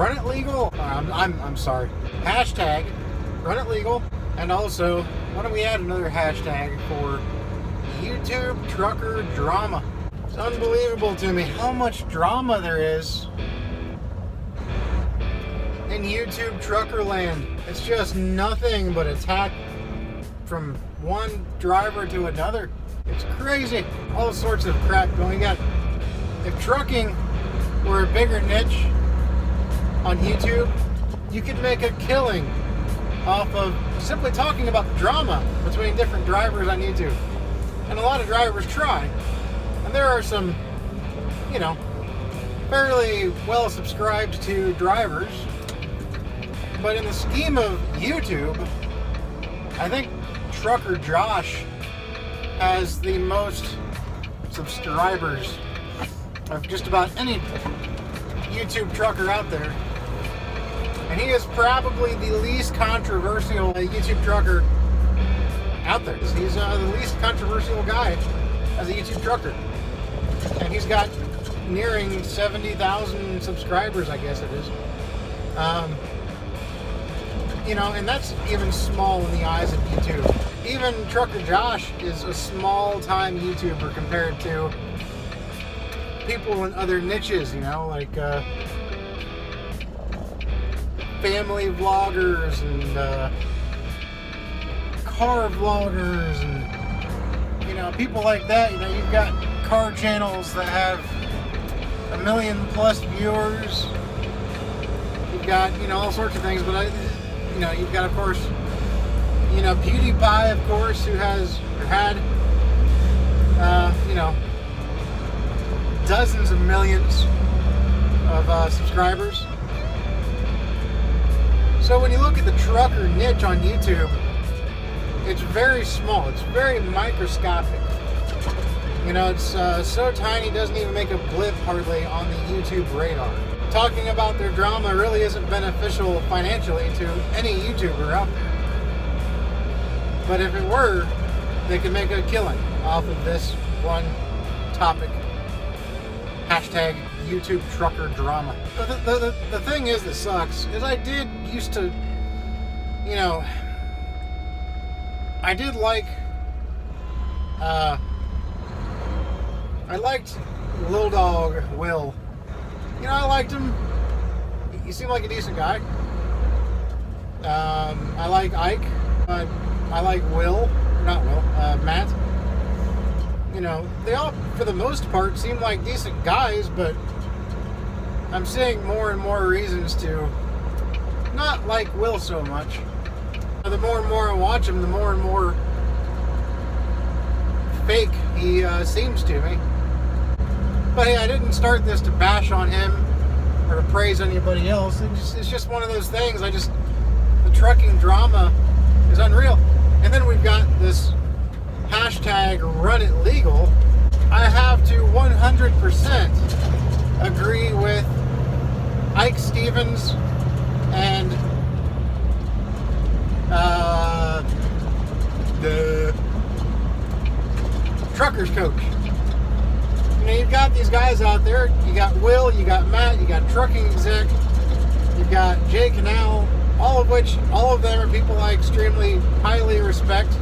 Run It Legal. I'm sorry. Hashtag Run It Legal. And also, why don't we add another hashtag for YouTube trucker drama? It's unbelievable to me how much drama there is in YouTube trucker land. It's just nothing but attack from one driver to another. It's crazy. All sorts of crap going on. If trucking were a bigger niche on YouTube, you could make a killing off of simply talking about the drama between different drivers on YouTube. And a lot of drivers try. And there are some, fairly well subscribed to drivers. But in the scheme of YouTube, I think Trucker Josh has the most subscribers of just about any YouTube trucker out there. And he is probably the least controversial YouTube trucker out there. He's the least controversial guy as a YouTube trucker. And he's got nearing 70,000 subscribers, I guess it is. And that's even small in the eyes of YouTube. Even Trucker Josh is a small-time YouTuber compared to people in other niches, like family vloggers and car vloggers and, people like that. You've got car channels that have 1 million plus viewers. You've got, all sorts of things, but you've got, of course, PewDiePie, of course, who had, dozens of millions of subscribers. So when you look at the trucker niche on YouTube, it's very small. It's very microscopic. It's so tiny, it doesn't even make a blip hardly on the YouTube radar. Talking about their drama really isn't beneficial financially to any YouTuber out there. But if it were, they could make a killing off of this one topic. Hashtag YouTube trucker drama. The thing is that sucks is I did used to, I did like, I liked Lil Dog Will. I liked him. He seemed like a decent guy. I like Ike. I like Matt. They all, for the most part, seem like decent guys, but I'm seeing more and more reasons to not like Will so much. The more and more I watch him, the more and more fake he seems to me. But hey, I didn't start this to bash on him or to praise anybody else. It's just one of those things. The trucking drama is unreal. And then we've got this hashtag Run It Legal. I have to 100% agree with Ike Stevens and the trucker's coach. You've got these guys out there. You got Will, you got Matt, you got Trucking Exec, you've got Jay Canal, all of them are people I extremely highly respect.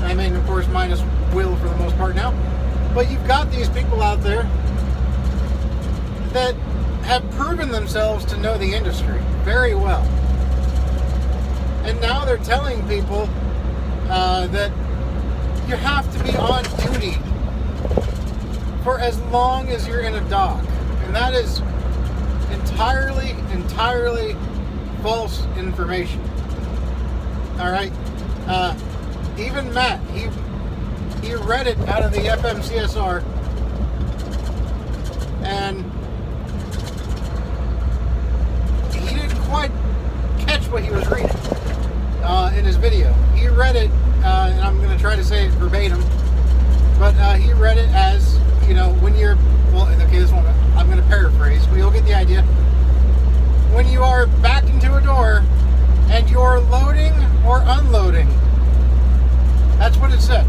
I mean, of course, minus Will for the most part now. But you've got these people out there that have proven themselves to know the industry very well. And now they're telling people that you have to be on duty for as long as you're in a dock. And that is entirely false information. Alright? Even Matt, he read it out of the FMCSR, and he didn't quite catch what he was reading in his video. He read it, and I'm going to try to say it verbatim, but he read it as, when you're, this one, I'm going to paraphrase, but you'll get the idea. When you are backed into a door, and you're loading or unloading, that's what it said.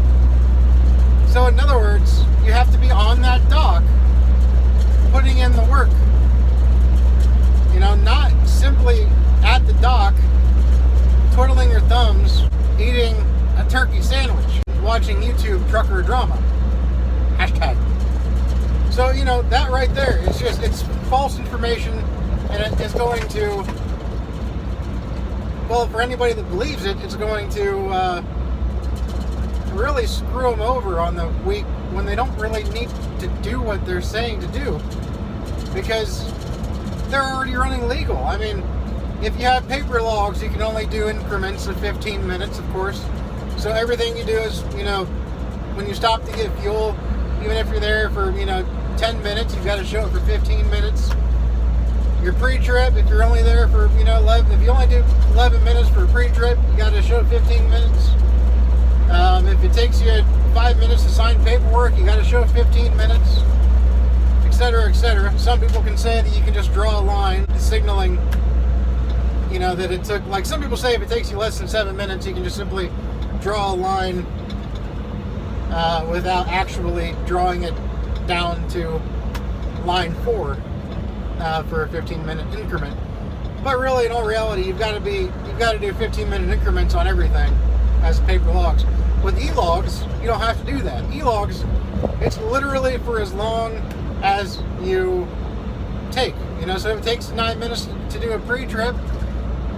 So in other words, you have to be on that dock, putting in the work. Not YouTube trucker drama. Hashtag. So, you know, that right there, it's false information, and it is going to, well, for anybody that believes it, it's going to really screw them over on the week when they don't really need to do what they're saying to do, because they're already running legal. I mean, if you have paper logs, you can only do increments of 15 minutes, of course. So everything you do is, you know, when you stop to get fuel, even if you're there for, you know, 10 minutes, you've got to show it for 15 minutes. Your pre-trip, if you're only there for, you know, 11, if you only do 11 minutes for a pre-trip, you got to show 15 minutes. If it takes you 5 minutes to sign paperwork, you got to show 15 minutes, etc., etc. Some people can say that you can just draw a line signaling, you know, that it took, like some people say if it takes you less than 7 minutes, you can just simply draw a line without actually drawing it down to line 4 for a 15-minute increment. But really, in all reality, you've got to do 15-minute increments on everything as paper logs. With e-logs, you don't have to do that. E-logs, it's literally for as long as you take. You know, so if it takes 9 minutes to do a pre-trip,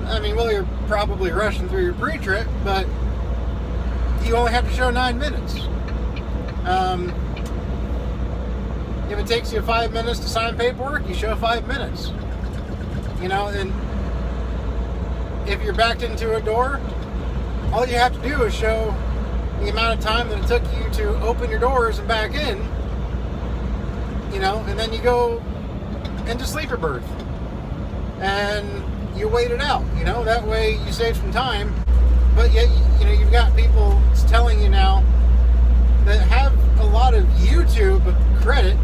I mean, well, you're probably rushing through your pre-trip, but you only have to show 9 minutes. If it takes you 5 minutes to sign paperwork, you show 5 minutes. You know, and if you're backed into a door, all you have to do is show the amount of time that it took you to open your doors and back in, you know, and then you go into sleeper berth and you wait it out, you know, that way you save some time. But yet, you know, you've got people telling you now that have a lot of YouTube credit,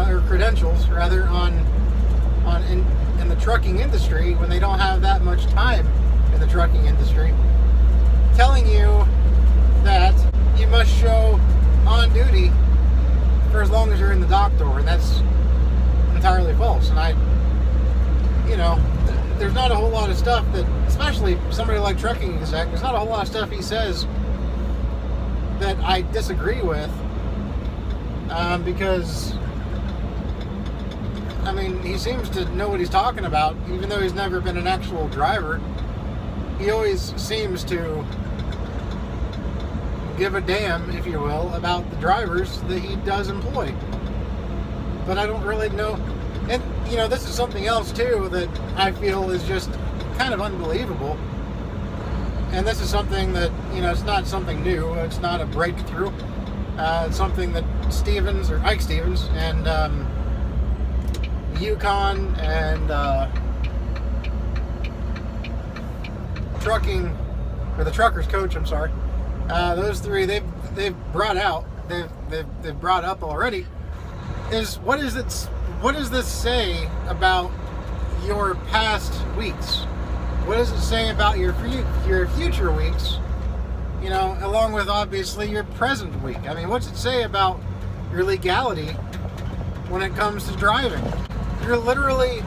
or credentials rather, in the trucking industry, when they don't have that much time in the trucking industry, telling you that you must show on duty for as long as you're in the dock door, and that's entirely false. And you know, there's not a whole lot of stuff that, especially somebody like Trucking Exec, there's not a whole lot of stuff he says that I disagree with, because, I mean, he seems to know what he's talking about, even though he's never been an actual driver. He always seems to give a damn, if you will, about the drivers that he does employ. But I don't really know. And, you know, this is something else, too, that I feel is just kind of unbelievable. And this is something that, you know, it's not something new. It's not a breakthrough. It's something that Ike Stevens, and Yukon, and Trucking, or the Truckers Coach, I'm sorry. Those three, they've brought up already, is what does this say about your past weeks? What does it say about your future weeks? You know, along with obviously your present week. I mean, what's it say about your legality when it comes to driving? You're literally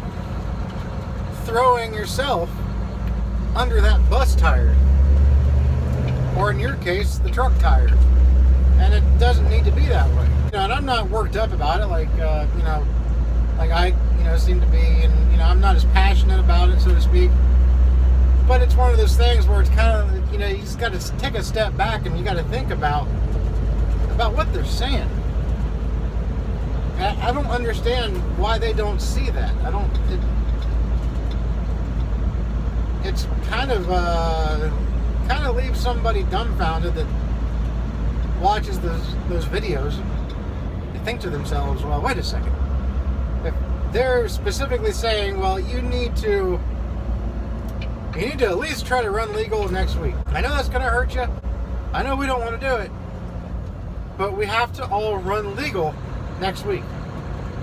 throwing yourself under that bus tire, or in your case, the truck tire, and it doesn't need to be that way. You know, and I'm not worked up about it, like you know, like I, you know, seem to be, and you know, I'm not as passionate about it, so to speak. But it's one of those things where it's kind of, you know, you just got to take a step back and you got to think about what they're saying. I don't understand why they don't see that. It's kind of leaves somebody dumbfounded that watches those videos and think to themselves, well, wait a second. If they're specifically saying, well, you need to at least try to run legal next week. I know that's going to hurt you. I know we don't want to do it. But we have to all run legal next week.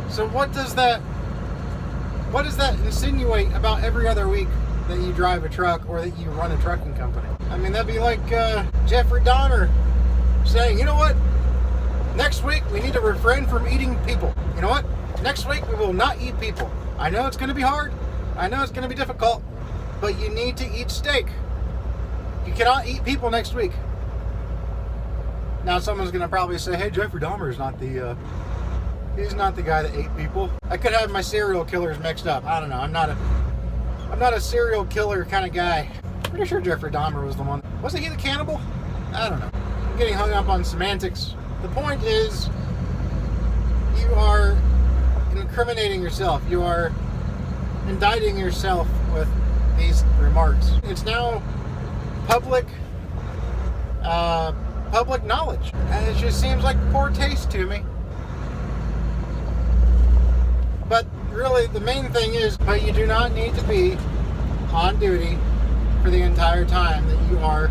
So what does that insinuate about every other week that you drive a truck or that you run a trucking company? I mean, that'd be like Jeffrey Dahmer saying, you know what? Next week we need to refrain from eating people. You know what? Next week we will not eat people. I know it's going to be hard. I know it's going to be difficult. But you need to eat steak. You cannot eat people next week. Now someone's gonna probably say, "Hey, Jeffrey Dahmer is not the he's not the guy that ate people." I could have my serial killers mixed up. I don't know. I'm not a serial killer kind of guy. Pretty sure Jeffrey Dahmer was the one. Wasn't he the cannibal? I don't know. I'm getting hung up on semantics. The point is, you are incriminating yourself. You are indicting yourself with these remarks. It's now public knowledge, and it just seems like poor taste to me. But really, the main thing is, but you do not need to be on duty for the entire time that you are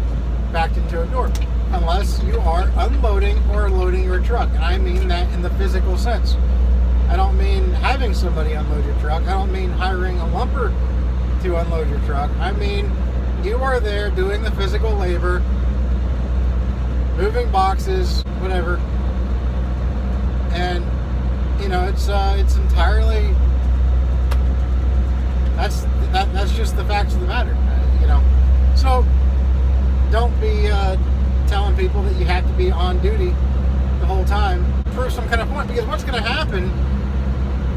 backed into a door, unless you are unloading or loading your truck. And I mean that in the physical sense. I don't mean having somebody unload your truck. I don't mean hiring a lumper to unload your truck. I mean you are there doing the physical labor, moving boxes, whatever. And you know, it's entirely, that's just the facts of the matter, you know. So don't be telling people that you have to be on duty the whole time to prove some kind of point, because what's going to happen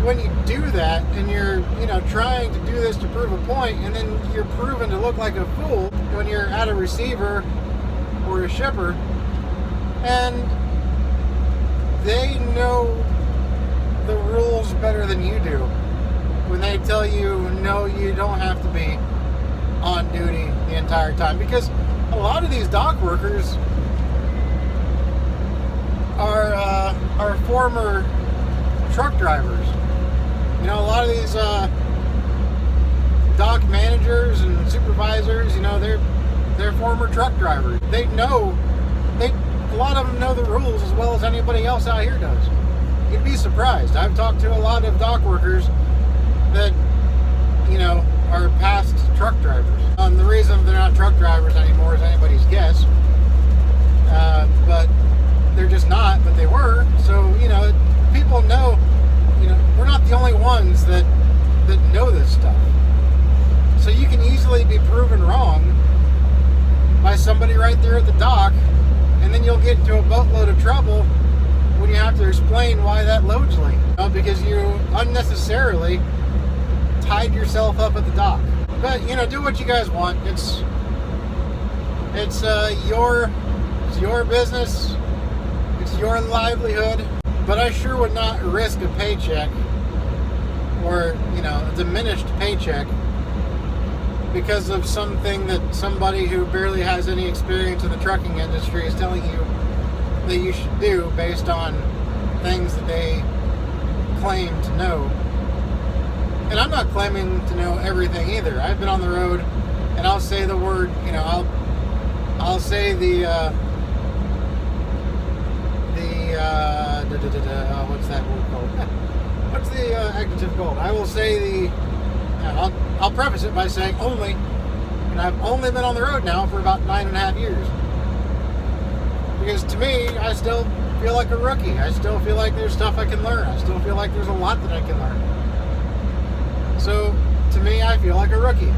when you do that and you're, you know, trying to do this to prove a point, and then you're proven to look like a fool when you're at a receiver or a shipper, and they know the rules better than you do when they tell you, no, you don't have to be on duty the entire time. Because a lot of these dock workers are former truck drivers. You know, a lot of these dock managers and supervisors, you know, they're former truck drivers. They know, a lot of them know the rules as well as anybody else out here does. You'd be surprised. I've talked to a lot of dock workers that, you know, are past truck drivers. The reason they're not truck drivers anymore is anybody's guess. But they're just not, but they were. So, you know, people know, you know, we're not the only ones that know this stuff. So you can easily be proven wrong by somebody right there at the dock, and then you'll get into a boatload of trouble when you have to explain why that load's late. Because you unnecessarily tied yourself up at the dock. But, you know, do what you guys want. It's your business. It's your livelihood. But I sure would not risk a paycheck, or, you know, a diminished paycheck, because of something that somebody who barely has any experience in the trucking industry is telling you that you should do based on things that they claim to know. And I'm not claiming to know everything either. I've been on the road, and I'll say the word, you know, I'll say what's that word called? What's the adjective called? I will say I'll preface it by saying only, and I've only been on the road now for about 9.5 years. Because to me, I still feel like a rookie. I still feel like there's stuff I can learn. I still feel like there's a lot that I can learn. So, to me, I feel like a rookie.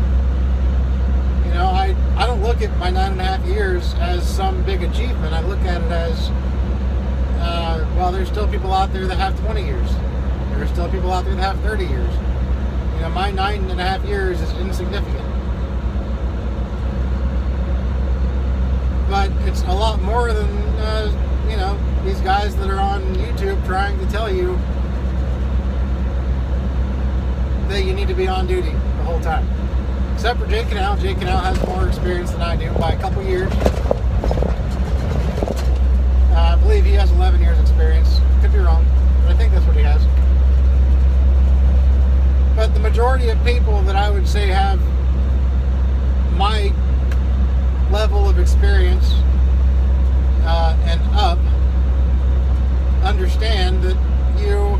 You know, I don't look at my 9.5 years as some big achievement. I look at it as, well, there's still people out there that have 20 years. There's still people out there that have 30 years. You know, my 9.5 years is insignificant. But it's a lot more than, you know, these guys that are on YouTube trying to tell you that you need to be on duty the whole time. Except for Jake Canal. Jake Canal has more experience than I do by a couple years. I believe he has 11 years experience. Could be wrong, but I think that's what he has. But the majority of people that I would say have my level of experience and up understand that you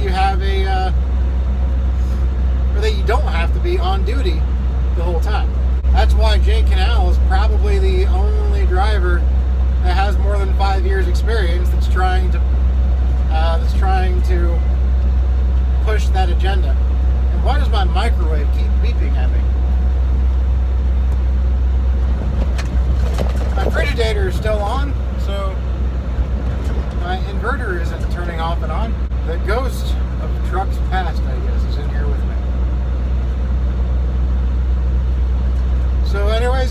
have or that you don't have to be on duty the whole time. That's why Jake Canal is probably the only driver that has more than 5 years experience that's trying to push that agenda. And why does my microwave keep beeping at me? My Frigidator is still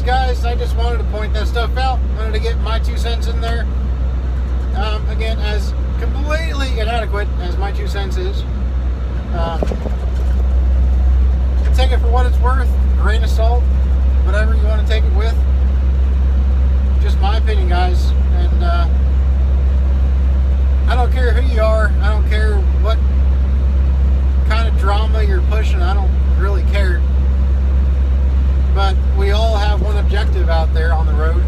anyways, guys, I just wanted to point that stuff out. Wanted to get my 2 cents in there. Again, as completely inadequate as my 2 cents is. Take it for what it's worth, grain of salt, whatever you want to take it with. Just my opinion, guys. And I don't care who you are. I don't care what kind of drama you're pushing. I don't really care. But we all have one objective out there on the road,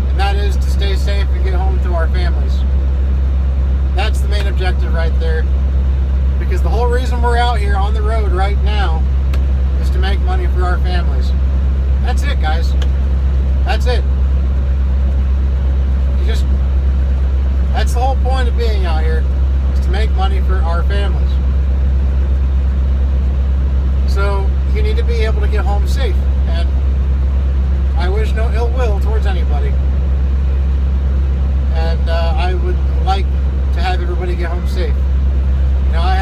and that is to stay safe and get home to our families. That's the main objective right there. Because the whole reason we're out here on the road right now is to make money for our families. That's it, guys. That's it. That's the whole point of being out here, is to make money for our families. So you need to be able to get home safe, and I wish no ill will towards anybody. And I would like to have everybody get home safe. You know, I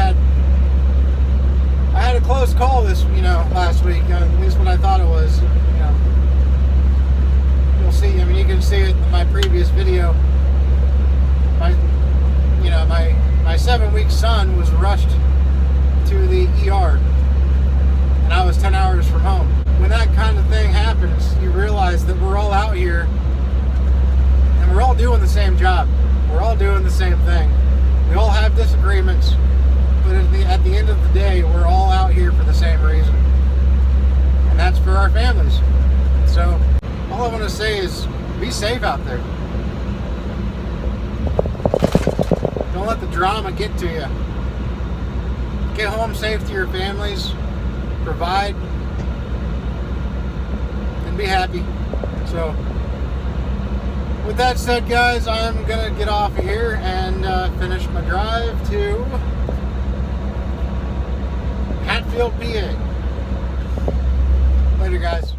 had a close call last week. At least what I thought it was. You know, you'll see. I mean, you can see it in my previous video. My 7-week son was rushed to the ER, and I was 10 hours from home. When that kind of thing happens, you realize that we're all out here, and we're all doing the same job. We're all doing the same thing. We all have disagreements, but at the end of the day, we're all out here for the same reason, and that's for our families. So all I want to say is be safe out there. Don't let the drama get to you. Get home safe to your families, provide, and be happy. So with that said, guys, I'm gonna get off of here and finish my drive to Hatfield, PA. Later, guys.